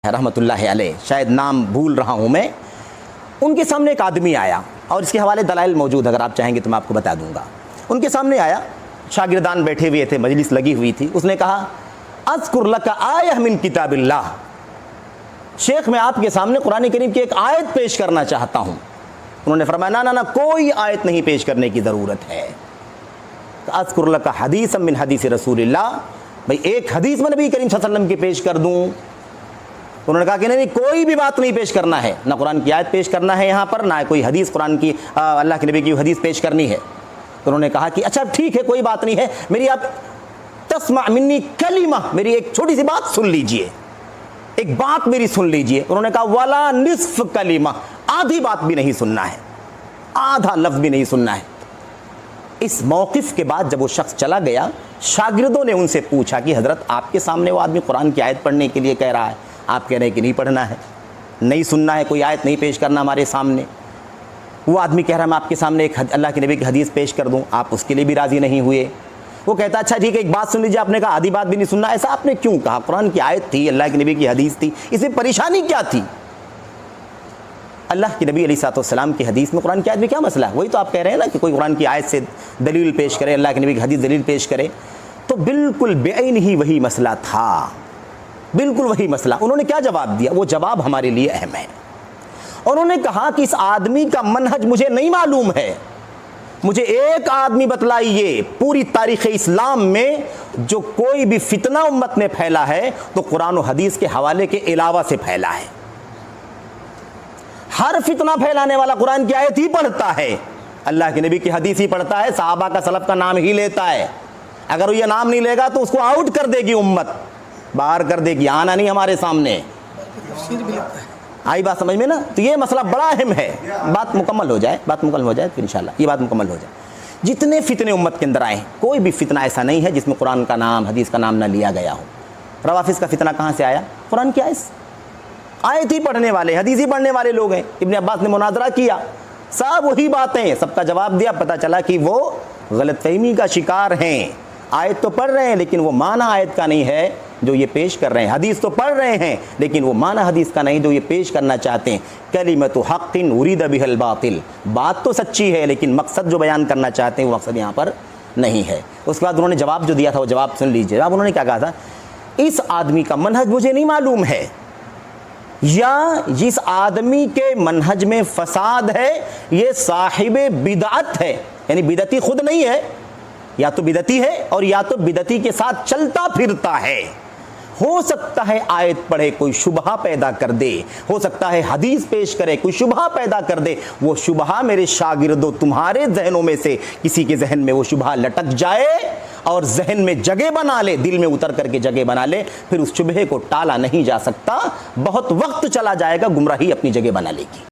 रहमतुल्लाह अलैह, शायद नाम भूल रहा हूँ मैं। उनके सामने एक आदमी आया और इसके हवाले दलाइल मौजूद, अगर आप चाहेंगे तो मैं आपको बता दूंगा। उनके सामने आया, शागिर्दान बैठे हुए थे, मजलिस लगी हुई थी। उसने कहा अज़कुर लका आयह मिन किताबिल्लाह, शेख मैं आपके सामने कुरान करीम की एक आयत पेश करना चाहता हूँ। उन्होंने फरमाया ना ना ना, कोई आयत नहीं पेश करने की ज़रूरत है। अज़कुर लका हदीस मिन हदीस रसूलिल्लाह, भाई एक हदीस में नबी करीम सल्लल्लाहु अलैहि वसल्लम की पेश कर दूँ। उन्होंने कहा कि नहीं, कोई भी बात नहीं पेश करना है, ना कुरान की आयत पेश करना है यहाँ पर, ना कोई हदीस कुरान की अल्लाह के नबी की हदीस पेश करनी है। तो उन्होंने कहा कि अच्छा ठीक है, कोई बात नहीं है, मेरी आप तस्मा मिन्नी कलीमा, मेरी एक छोटी सी बात सुन लीजिए, एक बात मेरी सुन लीजिए। उन्होंने कहा वाला निस्फ कलीमा, आधी बात भी नहीं सुनना है, आधा लफ्ज़ भी नहीं सुनना है। इस मौक़िफ़ के बाद जब वो शख्स चला गया, शागिर्दों ने उनसे पूछा कि हज़रत आपके सामने वो आदमी कुरान की आयत पढ़ने के लिए कह रहा है, आप कह रहे हैं कि नहीं पढ़ना है, नहीं सुनना है, कोई आयत नहीं पेश करना हमारे सामने। वो आदमी कह रहा है मैं आपके सामने एक अल्लाह के नबी की हदीस पेश कर दूं, आप उसके लिए भी राज़ी नहीं हुए। वो कहता अच्छा ठीक है, एक बात सुन लीजिए, आपने कहा आधी बात भी नहीं सुनना, ऐसा आपने क्यों कहा? कुरान की आयत थी, अल्लाह के नबी की हदीस थी, इसमें परेशानी क्या थी? अल्लाह के नबी अलैहिस्सलाम की हदीस में कुरान की आयत में क्या मसला है? वही तो आप कह रहे हैं ना कि कोई कुरान की आयत से दलील पेश करे, अल्लाह के नबी की हदीस दलील पेश करे। तो बिल्कुल बेअइन ही वही मसला था, बिल्कुल वही मसला। उन्होंने क्या जवाब दिया? वो जवाब हमारे लिए अहम है। उन्होंने कहा कि इस आदमी का मनहज मुझे नहीं मालूम है, मुझे एक आदमी बतलाइए पूरी तारीख़ इस्लाम में जो कोई भी फितना उम्मत में फैला है तो कुरान और हदीस के हवाले के अलावा से फैला है। हर फितना फैलाने वाला कुरान की आयत ही पढ़ता है, अल्लाह के नबी की हदीस ही पढ़ता है, सहाबा का सलफ का नाम ही लेता है। अगर वो ये नाम नहीं लेगा तो उसको आउट कर देगी उम्मत, बाहर कर देगी, आना नहीं हमारे सामने। आई बात समझ में ना? तो ये मसला बड़ा अहम है। बात मुकम्मल हो जाए, बात मुकम्मल हो जाए फिर इंशाल्लाह ये बात मुकम्मल हो जाए। जितने फितने उम्मत के अंदर आए, कोई भी फितना ऐसा नहीं है जिसमें कुरान का नाम, हदीस का नाम ना लिया गया हो। रवाफिज का फितना कहाँ से आया? कुरान की आयत ही पढ़ने वाले, हदीस ही पढ़ने वाले लोग हैं। इब्ने अब्बास ने मुनाजरा किया, सब वही बातें, सबका जवाब दिया, पता चला कि वो गलतफहमी का शिकार हैं। आयत तो पढ़ रहे हैं लेकिन वो माना आयत का नहीं है जो ये पेश कर रहे हैं, हदीस तो पढ़ रहे हैं लेकिन वो माना हदीस का नहीं जो ये पेश करना चाहते हैं। कलिमतु हक़्क़िन उरीद बिहल बातिल, बात तो सच्ची है लेकिन मकसद जो बयान करना चाहते हैं वो मकसद यहाँ पर नहीं है। उसके बाद उन्होंने जवाब जो दिया था वो जवाब सुन लीजिए। अब उन्होंने क्या कहा था? इस आदमी का मनहज मुझे नहीं मालूम है, या जिस आदमी के मनहज में फसाद है ये साहिबे बिदअत है, यानी बिदअती खुद नहीं है, या तो बिदती है और या तो बिदती के साथ चलता फिरता है। हो सकता है आयत पढ़े कोई शुबहा पैदा कर दे, हो सकता है हदीस पेश करे कोई शुबहा पैदा कर दे। वो शुबहा मेरे शागिर्दों तुम्हारे जहनों में से किसी के जहन में वो शुबहा लटक जाए और जहन में जगह बना ले, दिल में उतर करके जगह बना ले, फिर उस शुबहे को टाला नहीं जा सकता, बहुत वक्त चला जाएगा, गुमराही अपनी जगह बना लेगी।